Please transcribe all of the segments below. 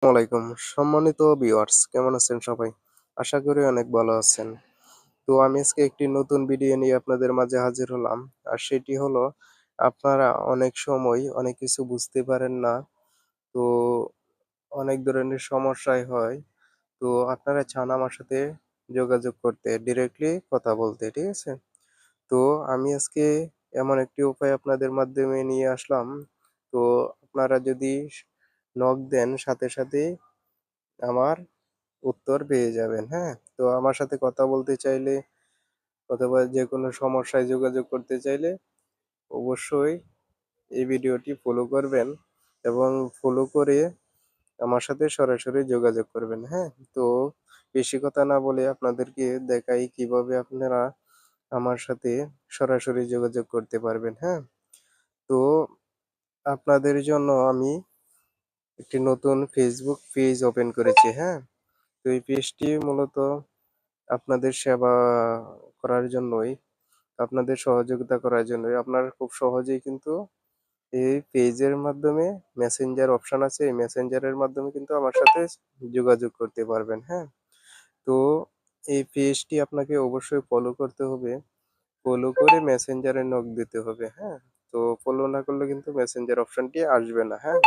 আসসালামাইকুম। সম্মানিত ভিউয়ার্স কেমন আছেন সবাই? আশা করি অনেক ভালো আছেন। তো আমি আজকে একটি নতুন ভিডিও নিয়ে আপনাদের মাঝে হাজির হলাম। আর সেটি হলো আপনারা অনেক সময় অনেক কিছু বুঝতে পারেন না। তো অনেক ধরনের সমস্যাই হয়। তো আপনারা চান আমার সাথে যোগাযোগ করতে, ডিরেক্টলি কথা বলতে, ঠিক আছে? তো আমি আজকে এমন একটি উপায় আপনাদের মাধ্যমে নিয়ে আসলাম। তো আপনারা যদি নক দেন সাথে সাথেই আমার উত্তর পেয়ে যাবেন, হ্যাঁ? তো আমার সাথে কথা বলতে চাইলে অথবা যেকোনো সমস্যায় যোগাযোগ করতে চাইলে অবশ্যই এই ভিডিওটি ফলো করবেন এবং ফলো করে আমার সাথে সরাসরি যোগাযোগ করবেন, হ্যাঁ? তো বেশি কথা না বলে আপনাদেরকে দেখাই কিভাবে আপনারা আমার সাথে সরাসরি যোগাযোগ করতে পারবেন, হ্যাঁ? তো আপনাদের জন্য আমি একটি নতুন Facebook পেজ ওপেন করেছি, হ্যাঁ? তো এই পেজটি মূলত আপনাদের সেবা করার জন্যই, আপনাদের সহযোগিতা করার জন্যই। আপনারা খুব সহজেই কিন্তু এই পেজের মাধ্যমে মেসেঞ্জার অপশন আছে, এই মেসেঞ্জারের মাধ্যমে কিন্তু আমার সাথে যোগাযোগ করতে পারবেন, হ্যাঁ? তো এই পেজটি আপনাকে অবশ্যই ফলো করতে হবে। ফলো করে মেসেঞ্জারে নক দিতে হবে, হ্যাঁ? তো ফলো না করলে কিন্তু মেসেঞ্জার অপশনটি আসবে না, হ্যাঁ?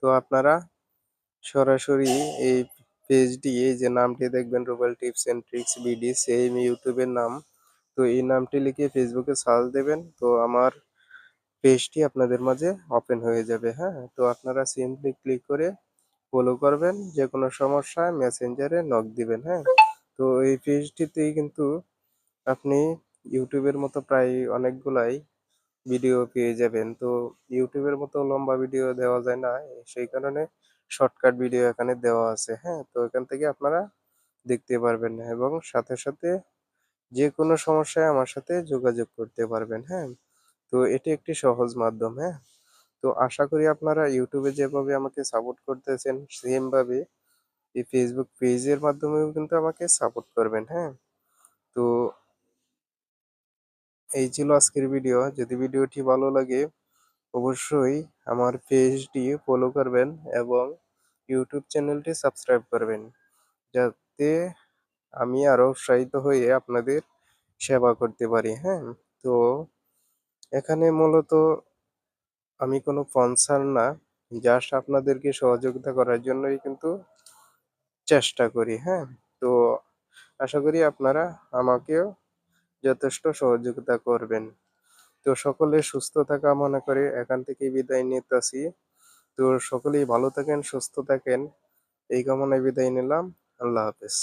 তো আপনারা সরাসরি এই পেজটি, এই যে নামটি দেখবেন Rubel tips and tricks BD, same ইউটিউবের নাম। তো এই নামটি লিখে ফেসবুকে সার্চ দেবেন। তো আমার পেজটি আপনাদের মাঝে ওপেন হয়ে যাবে, হ্যাঁ? তো আপনারা সিম্পলি ক্লিক করে ফলো করবেন। যেকোনো সমস্যায় মেসেঞ্জারে নক দিবেন, হ্যাঁ? তো এই পেজটিতেই কিন্তু আপনি ইউটিউবের মতো প্রায় অনেকগুলাই ভিডিও পেয়ে যাবেন। তো ইউটিউবের মতো লম্বা ভিডিও দেওয়া যায় না। সেই কারণে শর্টকাট ভিডিও এখানে দেওয়া আছে, হ্যাঁ? তো এখান থেকে আপনারা দেখতে পারবেন এবং সাথে সাথে যেকোনো সমস্যায় আমার সাথে যোগাযোগ করতে পারবেন, হ্যাঁ? তো এটি একটি সহজ মাধ্যম, হ্যাঁ? তো আশা করি আপনারা ইউটিউবে যেভাবে আমাকে সাপোর্ট করতেছেন সেম ভাবে এই ফেসবুক পেজের মাধ্যমেও কিন্তু আমাকে সাপোর্ট করবেন, হ্যাঁ? তো এই ছিল আজকের ভিডিও। যদি ভিডিওটি ভালো লাগে অবশ্যই আমার পেজটি ফলো করবেন এবং ইউটিউব চ্যানেলটি সাবস্ক্রাইব করবেন। যাতে আমি আরো উৎসাহিত হয়ে আপনাদের সেবা করতে পারি, হ্যাঁ? তো এখানে মূলত আমি কোনো স্পন্সর না, জাস্ট আপনাদেরকে সহযোগিতা করার জন্যই কিন্তু চেষ্টা করি, হ্যাঁ? তো আশা করি আপনারা আমাকেও যথেষ্ট সহযোগিতা করবেন। তো সকলে সুস্থ থাকা কামনা করে এখান থেকে বিদায় নিতেছি। তো সকলেই ভালো থাকেন, সুস্থ থাকেন। এই কামনায় বিদায় নিলাম। আল্লাহ হাফেজ।